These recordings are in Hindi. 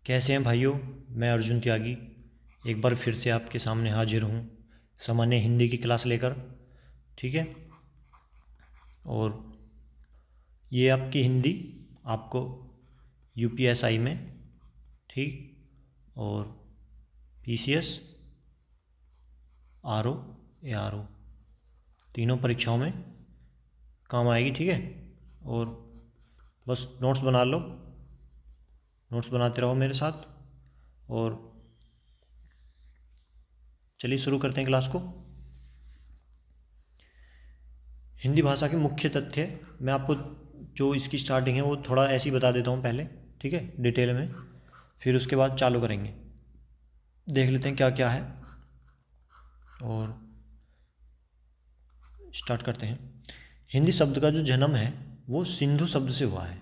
कैसे हैं भाइयों। मैं अर्जुन त्यागी एक बार फिर से आपके सामने हाजिर हूँ सामान्य हिंदी की क्लास लेकर। ठीक है, और ये आपकी हिंदी आपको यूपीएसआई में, ठीक, और पीसीएस, आरओ, एआरओ तीनों परीक्षाओं में काम आएगी। ठीक है, और बस नोट्स बना लो, नोट्स बनाते रहो मेरे साथ। और चलिए शुरू करते हैं क्लास को। हिंदी भाषा के मुख्य तथ्य मैं आपको जो इसकी स्टार्टिंग है वो थोड़ा ऐसे ही बता देता हूँ पहले, ठीक है, डिटेल में। फिर उसके बाद चालू करेंगे, देख लेते हैं क्या क्या है और स्टार्ट करते हैं। हिंदी शब्द का जो जन्म है वो सिंधु शब्द से हुआ है।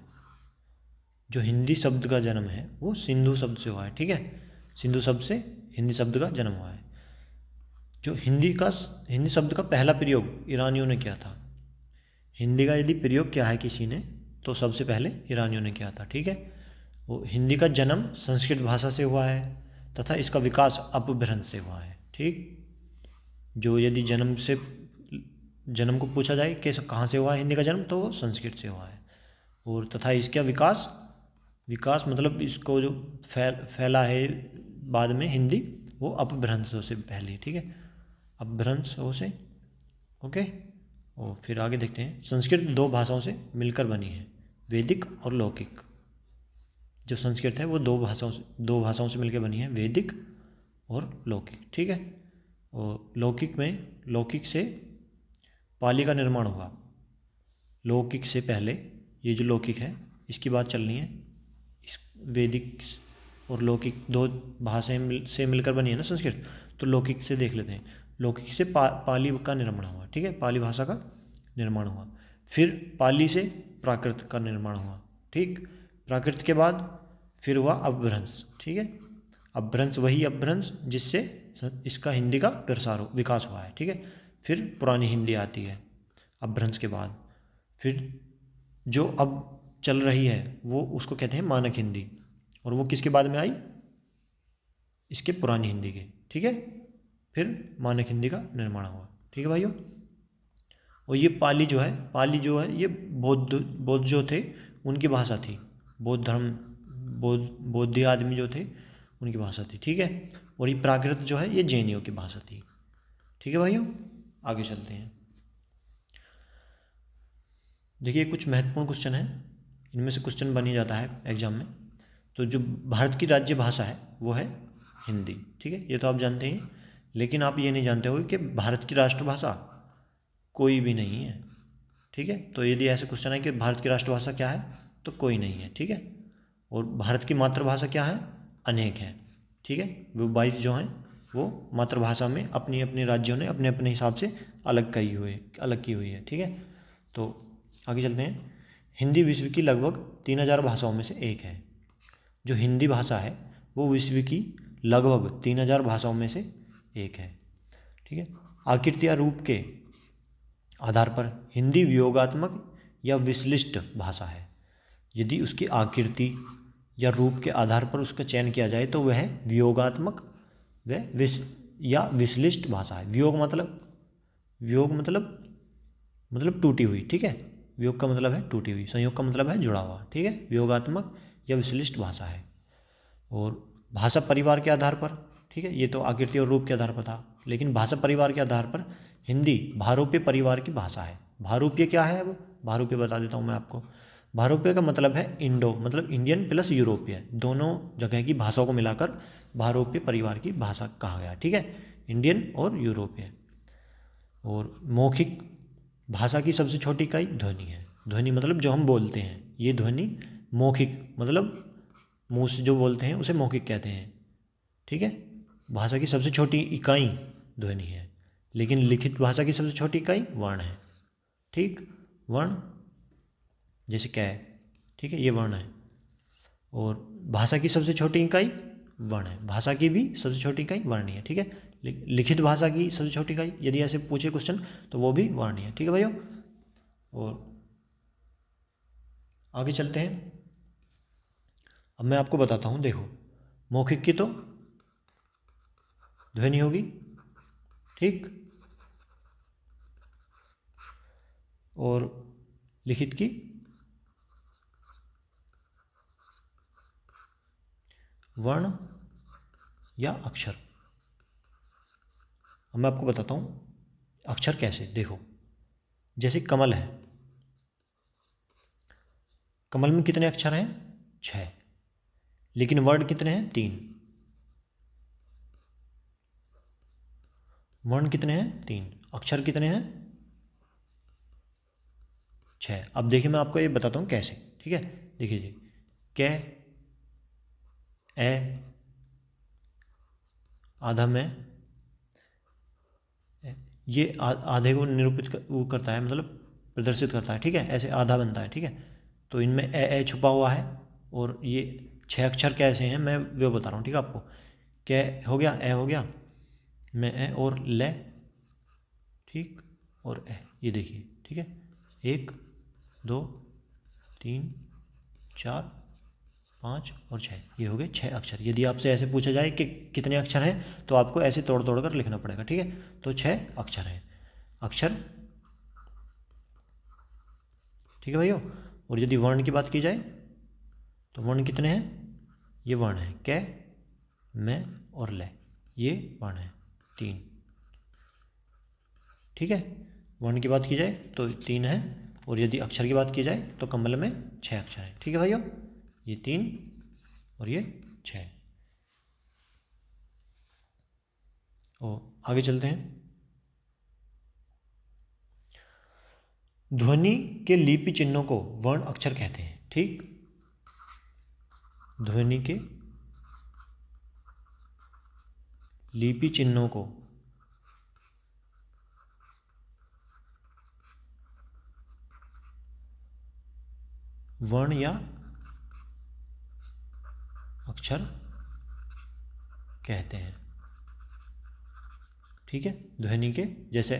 जो हिंदी शब्द का जन्म है वो सिंधु शब्द से हुआ है। ठीक है, सिंधु शब्द से हिंदी शब्द का जन्म हुआ है। जो हिंदी शब्द का पहला प्रयोग ईरानियों ने किया था। हिंदी का यदि प्रयोग किया है किसी ने तो सबसे पहले ईरानियों ने किया था। ठीक है, वो हिंदी का जन्म संस्कृत भाषा से हुआ है तथा इसका विकास अपभ्रंश से हुआ है। ठीक, जो यदि जन्म को पूछा जाए कि कहाँ से हुआ है हिंदी का जन्म, तो वो संस्कृत से हुआ है। और तथा इसका विकास मतलब इसको जो फैला है बाद में हिंदी, वो अपभ्रंशों से पहले। ठीक है, अपभ्रंशों से। ओके, और फिर आगे देखते हैं। संस्कृत दो भाषाओं से मिलकर बनी है, वैदिक और लौकिक। जो संस्कृत है वो दो भाषाओं से मिलकर बनी है, वैदिक और लौकिक। ठीक है, और लौकिक से पाली का निर्माण हुआ। लौकिक से पहले ये जो लौकिक है इसकी बात चलनी है। इस वैदिक और लौकिक दो भाषाएं से मिलकर बनी है ना संस्कृत, तो लौकिक से देख लेते हैं। लौकिक से पाली का निर्माण हुआ। ठीक है, पाली भाषा का निर्माण हुआ। फिर पाली से प्राकृत का निर्माण हुआ। ठीक, प्राकृत के बाद फिर हुआ अपभ्रंश। ठीक है, अपभ्रंश वही अपभ्रंश जिससे इसका हिंदी का विकास हुआ है। ठीक है, फिर पुरानी हिंदी आती है अपभ्रंश के बाद। फिर जो अब चल रही है वो उसको कहते हैं मानक हिंदी, और वो किसके बाद में आई, इसके पुरानी हिंदी के। ठीक है, फिर मानक हिंदी का निर्माण हुआ। ठीक है भाइयों, और ये पाली जो है ये बौद्ध जो थे उनकी भाषा थी। बौद्ध आदमी जो थे उनकी भाषा थी। ठीक है, और ये प्राकृत जो है ये जैनियों की भाषा थी। ठीक है भाइयों, आगे चलते हैं। देखिए कुछ महत्वपूर्ण क्वेश्चन है, इनमें से क्वेश्चन बन ही जाता है एग्जाम में। तो जो भारत की राज्य भाषा है वो है हिंदी। ठीक है, ये तो आप जानते हैं, लेकिन आप ये नहीं जानते हो कि भारत की राष्ट्रभाषा कोई भी नहीं है। ठीक है, तो यदि ऐसे क्वेश्चन है कि भारत की राष्ट्रभाषा क्या है, तो कोई नहीं है। ठीक है, और भारत की मातृभाषा क्या है, अनेक है। ठीक है, वो 22 जो हैं वो मातृभाषा में अपनी अपनी राज्यों ने अपने अपने हिसाब से अलग की हुई है। ठीक है, तो आगे चलते हैं। हिंदी विश्व की लगभग 3000 भाषाओं में से एक है। जो हिंदी भाषा है वो विश्व की लगभग 3000 भाषाओं में से एक है। ठीक है, आकृति या रूप के आधार पर हिंदी वियोगात्मक या विश्लिष्ट भाषा है। यदि उसकी आकृति या रूप के आधार पर उसका चयन किया जाए तो वह वियोगात्मक या विश्लिष्ट भाषा है। वियोग मतलब टूटी हुई। ठीक है, वियोग का मतलब है टूटी हुई, संयोग का मतलब है जुड़ा हुआ। ठीक है, वियोगात्मक या विश्लिष्ट भाषा है। और भाषा परिवार के आधार पर, ठीक है, ये तो आकृति और रूप के आधार पर था, लेकिन भाषा परिवार के आधार पर हिंदी भारोप्य परिवार की भाषा है। भारोप्य क्या है, अब भारोप्य बता देता हूँ मैं आपको। भारोप्य का मतलब है इंडो, मतलब इंडियन प्लस यूरोपीय, दोनों जगह की भाषाओं को मिलाकर भारोप्य परिवार की भाषा कहा गया। ठीक है, इंडियन और यूरोपीय। और मौखिक भाषा की सबसे छोटी इकाई ध्वनि है। ध्वनि मतलब जो हम बोलते हैं, ये ध्वनि। मौखिक मतलब मुँह से जो बोलते हैं उसे मौखिक कहते हैं। ठीक है, भाषा की सबसे छोटी इकाई ध्वनि है, लेकिन लिखित भाषा की सबसे छोटी इकाई वर्ण है। ठीक, वर्ण जैसे क्या है, ठीक है, ये वर्ण है। और भाषा की सबसे छोटी इकाई वर्ण है, भाषा की भी सबसे छोटी इकाई वर्ण ही है। ठीक है, लिखित भाषा की सबसे छोटी इकाई यदि ऐसे पूछे क्वेश्चन तो वो भी वर्ण ही है। ठीक है भाइयों, और आगे चलते हैं। अब मैं आपको बताता हूँ, देखो मौखिक की तो ध्वनि होगी, ठीक, और लिखित की वर्ण या अक्षर। अब मैं आपको बताता हूँ अक्षर कैसे। देखो, जैसे कमल है, कमल में कितने अक्षर हैं? 6, लेकिन वर्ण कितने हैं? 3। वर्ण कितने हैं? 3। अक्षर कितने हैं? 6। अब देखिए मैं आपको ये बताता हूँ कैसे, ठीक है। देखिए जी, कै, ए, आधा में, ये आधे को निरूपित वो करता है, मतलब प्रदर्शित करता है, ठीक है, ऐसे आधा बनता है, ठीक है। तो इनमें ए छुपा हुआ है, और ये 6 अक्षर कैसे हैं मैं वो बता रहा हूँ, ठीक है आपको। कै हो गया, ए हो गया, में ए और ले, ठीक, और ए, ये देखिए, ठीक है, 1 2 3 4 5 और 6, ये हो गए 6 अक्षर। यदि आपसे ऐसे पूछा जाए कि कितने अक्षर हैं, तो आपको ऐसे तोड़ तोड़ कर लिखना पड़ेगा, ठीक है। तो 6 अक्षर हैं, अक्षर, ठीक है भाइयों। और यदि वर्ण की बात की जाए तो वर्ण कितने हैं? ये वर्ण है, कै, में और ले, ये वर्ण है 3, ठीक है। वर्ण की बात की जाए तो 3 है, और यदि अक्षर की बात की जाए तो कमल में 6 अक्षर है, ठीक है भाइयों। ये 3 और ये 6। और आगे चलते हैं। ध्वनि के लिपि चिन्हों को वर्ण अक्षर कहते हैं, ठीक। ध्वनि के लिपि चिन्हों को वर्ण या अक्षर कहते हैं, ठीक है। ध्वनि के जैसे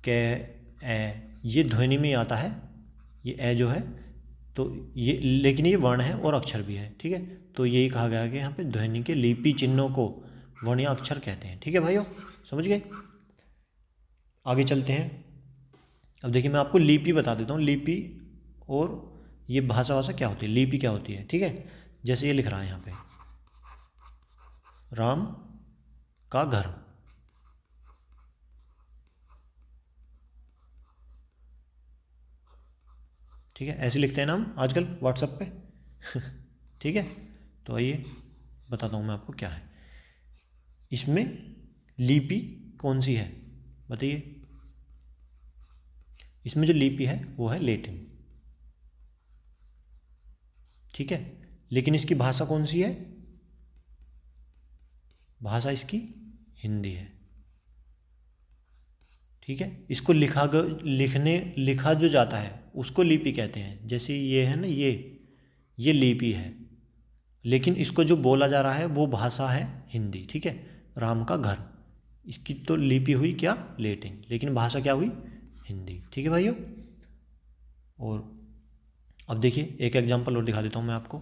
कै, ए, ये ध्वनि में आता है, ये ए जो है, तो ये, लेकिन ये वर्ण है और अक्षर भी है, ठीक है। तो यही कहा गया कि यहाँ पे ध्वनि के लिपि चिन्हों को वर्ण या अक्षर कहते हैं, ठीक है भाइयों, समझ गए। आगे चलते हैं। अब देखिए मैं आपको लिपि बता देता हूँ, लिपि और ये भाषा क्या होती है, लिपि क्या होती है, ठीक है। जैसे ये लिख रहा है यहाँ पे, राम का घर, ठीक है, ऐसे लिखते हैं ना हम आजकल व्हाट्सएप पे ठीक है। तो आइए बताता हूँ मैं आपको क्या है इसमें लिपि कौन सी है, बताइए। इसमें जो लिपि है वो है लैटिन, ठीक है। लेकिन इसकी भाषा कौन सी है? भाषा इसकी हिंदी है, ठीक है। इसको लिखा जो जाता है उसको लिपि कहते हैं। जैसे ये है ना, ये लिपि है, लेकिन इसको जो बोला जा रहा है वो भाषा है हिंदी, ठीक है। राम का घर, इसकी तो लिपि हुई क्या? लैटिन, लेकिन भाषा क्या हुई? हिंदी, ठीक है भाइयों। और अब देखिए एक एग्जांपल और दिखा देता हूँ मैं आपको।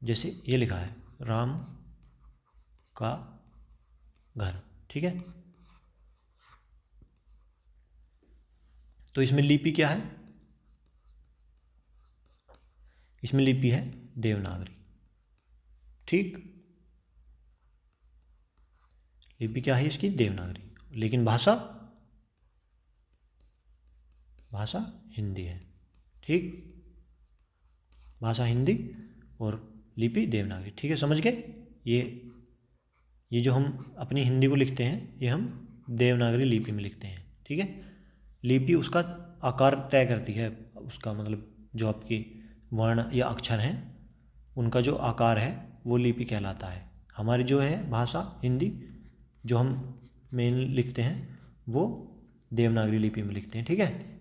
जैसे ये लिखा है राम का घर, ठीक है। तो इसमें लिपि क्या है? इसमें लिपि है देवनागरी, ठीक। लिपि क्या है इसकी? देवनागरी, लेकिन भाषा हिंदी है, ठीक। भाषा हिंदी और लिपि देवनागरी, ठीक है, समझ गए। ये जो हम अपनी हिंदी को लिखते हैं ये हम देवनागरी लिपि में लिखते हैं, ठीक है। लिपि उसका आकार तय करती है, उसका मतलब जो आपकी वर्ण या अक्षर हैं उनका जो आकार है वो लिपि कहलाता है। हमारी जो है भाषा हिंदी, जो हम मेन लिखते हैं वो देवनागरी लिपि में लिखते हैं, ठीक है।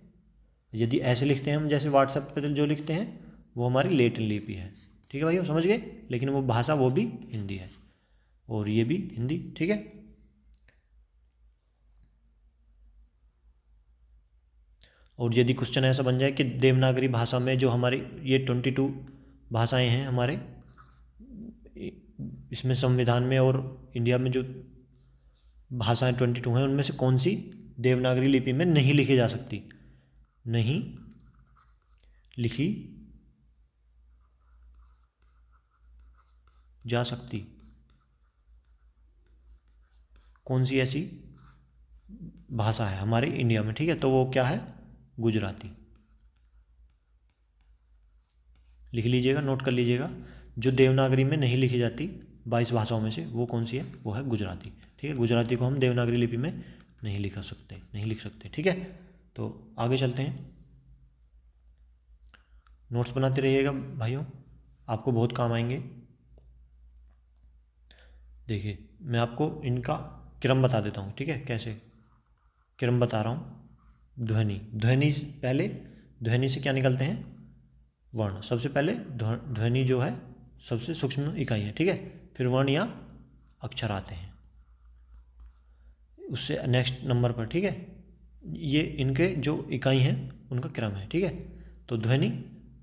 यदि ऐसे लिखते हैं हम जैसे व्हाट्सएप पर जो लिखते हैं वो हमारी लैटिन लिपि है, ठीक है भाइयों, समझ गए। लेकिन वो भाषा वो भी हिंदी है और ये भी हिंदी, ठीक है। और यदि क्वेश्चन ऐसा बन जाए कि देवनागरी भाषा में जो हमारी ये 22 भाषाएं हैं हमारे इसमें संविधान में और इंडिया में जो भाषाएं 22 हैं उनमें से कौन सी देवनागरी लिपि में नहीं लिखी जा सकती? नहीं लिखी जा सकती। कौन सी ऐसी भाषा है हमारे इंडिया में? ठीक है, तो वो क्या है? गुजराती। लिख लीजिएगा, नोट कर लीजिएगा। जो देवनागरी में नहीं लिखी जाती 22 भाषाओं में से वो कौन सी है? वो है गुजराती। ठीक है, गुजराती को हम देवनागरी लिपि में नहीं लिख सकते। ठीक है, तो आगे चलते हैं। नोट्स बनाते रहिएगा भाइयों, आपको बहुत काम आएंगे। देखिए, मैं आपको इनका क्रम बता देता हूँ। ठीक है, कैसे क्रम बता रहा हूँ। ध्वनि से पहले, ध्वनि से क्या निकलते हैं? वर्ण। सबसे पहले ध्वनि जो है सबसे सूक्ष्म इकाई है। ठीक है, फिर वर्ण या अक्षर आते हैं उससे नेक्स्ट नंबर पर। ठीक है, ये इनके जो इकाई हैं उनका क्रम है। ठीक है, तो ध्वनि,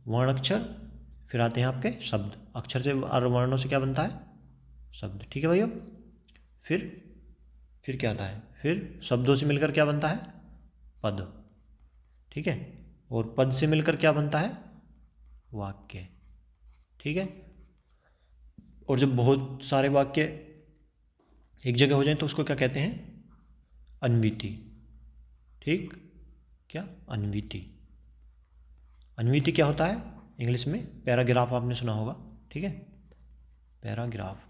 वर्ण, अक्षर, फिर आते हैं आपके शब्द। अक्षर से और वर्णों से क्या बनता है? शब्द। ठीक है भाइयों, फिर क्या आता है? फिर शब्दों से मिलकर क्या बनता है? पद। ठीक है, और पद से मिलकर क्या बनता है? वाक्य। ठीक है, और जब बहुत सारे वाक्य एक जगह हो जाएं तो उसको क्या कहते हैं? अन्विति। ठीक, क्या? अन्विति। अन्विति क्या होता है? इंग्लिश में पैराग्राफ आपने सुना होगा। ठीक है, पैराग्राफ,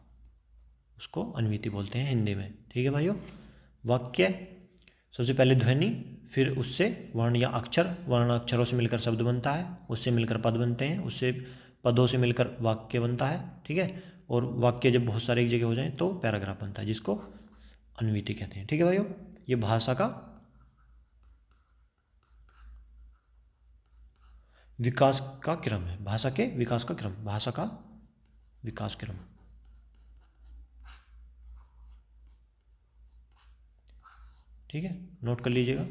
उसको अन्विति बोलते हैं हिंदी में। ठीक है भाइयों, वाक्य सबसे पहले ध्वनि, फिर उससे वर्ण या अक्षर, वर्ण अक्षरों से मिलकर शब्द बनता है, उससे मिलकर पद बनते हैं, उससे पदों से मिलकर वाक्य बनता है। ठीक है, और वाक्य जब बहुत सारे एक जगह हो जाएं तो पैराग्राफ बनता है, जिसको अन्विति कहते हैं। ठीक है भाइयों, ये भाषा का विकास का क्रम है। भाषा के विकास का क्रम, भाषा का विकास क्रम। ठीक है, नोट कर लीजिएगा।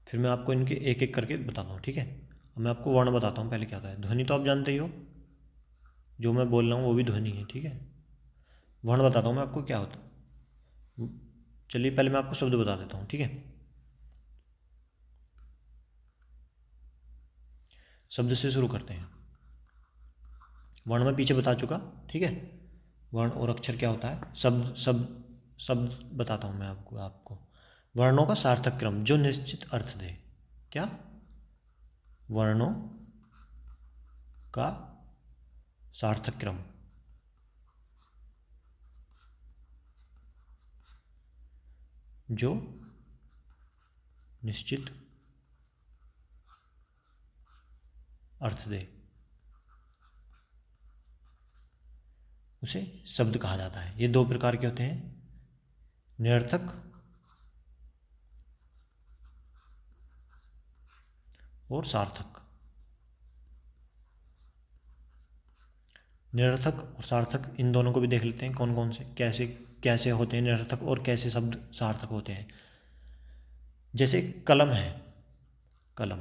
फिर मैं आपको इनके एक एक करके बताता हूँ। ठीक है, अब मैं आपको वर्ण बताता हूँ पहले क्या होता है। ध्वनि तो आप जानते ही हो, जो मैं बोल रहा हूँ वो भी ध्वनि है। ठीक है, वर्ण बताता हूँ मैं आपको क्या होता है। चलिए पहले मैं आपको शब्द बता देता हूँ। ठीक है, शब्द से शुरू करते हैं। वर्ण में पीछे बता चुका। ठीक है, वर्ण और अक्षर क्या होता है? शब्द बताता हूँ मैं आपको। वर्णों का सार्थक क्रम जो निश्चित अर्थ दे। क्या? वर्णों का सार्थक क्रम जो निश्चित अर्थ दे, उसे शब्द कहा जाता है। ये दो प्रकार के होते हैं, निरर्थक और सार्थक। निरर्थक और सार्थक, इन दोनों को भी देख लेते हैं कौन कौन से कैसे कैसे होते हैं निरर्थक और कैसे शब्द सार्थक होते हैं। जैसे कलम है, कलम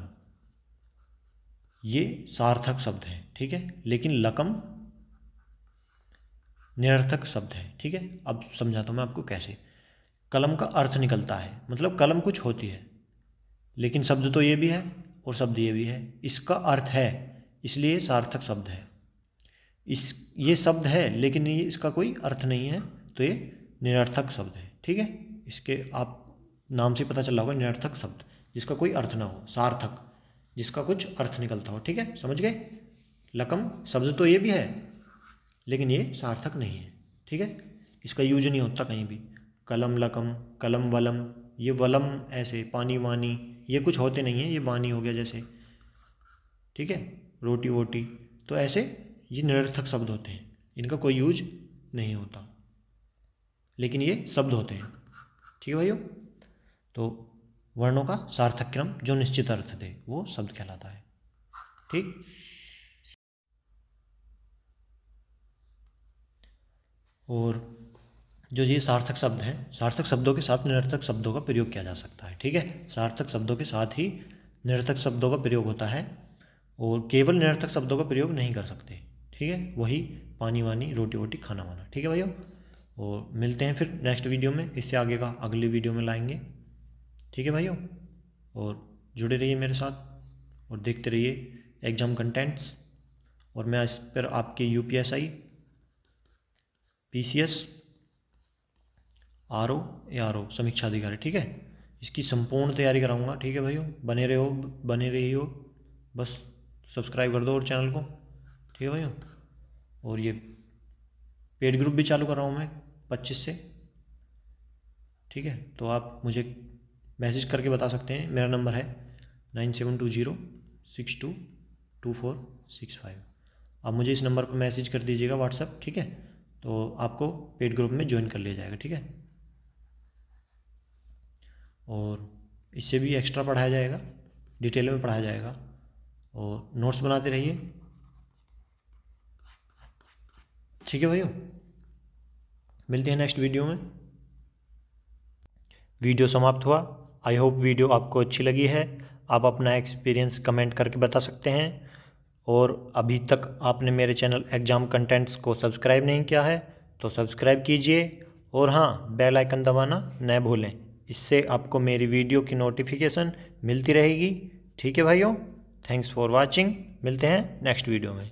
ये सार्थक शब्द है। ठीक है, लेकिन लकम निरर्थक शब्द है। ठीक है, अब समझाता हूँ मैं आपको कैसे। कलम का अर्थ निकलता है, मतलब कलम कुछ होती है, लेकिन शब्द तो ये भी है और शब्द ये भी है। इसका अर्थ है, इसलिए सार्थक शब्द है। ये शब्द है लेकिन ये इसका कोई अर्थ नहीं है, तो ये निरर्थक शब्द है। ठीक है, इसके आप नाम से पता चला होगा, निरर्थक शब्द जिसका कोई अर्थ ना हो, सार्थक जिसका कुछ अर्थ निकलता हो। ठीक है, समझ गए? लकम शब्द तो ये भी है लेकिन ये सार्थक नहीं है। ठीक है, इसका यूज नहीं होता कहीं भी। कलम, लकम, कलम, वलम, ये वलम ऐसे, पानी, वानी, ये कुछ होते नहीं है, ये वानी हो गया जैसे। ठीक है, रोटी वोटी, तो ऐसे ये निरर्थक शब्द होते हैं, इनका कोई यूज नहीं होता, लेकिन ये शब्द होते हैं। ठीक है भाइयों, तो वर्णों का सार्थक क्रम जो निश्चित अर्थ दे वो शब्द कहलाता है। ठीक, और जो ये सार्थक शब्द हैं, सार्थक शब्दों के साथ निरर्थक शब्दों का प्रयोग किया जा सकता है। ठीक है, सार्थक शब्दों के साथ ही निरर्थक शब्दों का प्रयोग होता है। और केवल निरर्थक शब्दों का प्रयोग नहीं कर सकते, ठीक है। वही पानी वानी, रोटी वोटी, खाना वाना, ठीक है भाइयों। और मिलते हैं फिर नेक्स्ट वीडियो में, इससे आगे का अगले वीडियो में लाएंगे, ठीक है भाइयों। और जुड़े रहिए मेरे साथ और देखते रहिए एग्ज़ाम कंटेंट्स। और मैं इस पर आपके UPSI, PCS, RO, ARO समीक्षा अधिकारी, ठीक है, इसकी संपूर्ण तैयारी कराऊंगा, ठीक है भाइयों। बने रहिए, बस सब्सक्राइब कर दो और चैनल को, ठीक है भाइयों। और ये पेड ग्रुप भी चालू कर रहा हूँ मैं 25 से, ठीक है। तो आप मुझे मैसेज करके बता सकते हैं, मेरा नंबर है 9720622465। आप मुझे इस नंबर पर मैसेज कर दीजिएगा व्हाट्सएप, ठीक है। तो आपको पेड ग्रुप में ज्वाइन कर लिया जाएगा, ठीक है। और इससे भी एक्स्ट्रा पढ़ाया जाएगा, डिटेल में पढ़ाया जाएगा। और नोट्स बनाते रहिए, ठीक है भाइयों। मिलते हैं नेक्स्ट वीडियो में। वीडियो समाप्त हुआ। आई होप वीडियो आपको अच्छी लगी है। आप अपना एक्सपीरियंस कमेंट करके बता सकते हैं। और अभी तक आपने मेरे चैनल एग्ज़ाम कंटेंट्स को सब्सक्राइब नहीं किया है तो सब्सक्राइब कीजिए। और हाँ, बेल आइकन दबाना न भूलें, इससे आपको मेरी वीडियो की नोटिफिकेशन मिलती रहेगी, ठीक है भाइयों। Thanks for watching. मिलते हैं नेक्स्ट वीडियो में।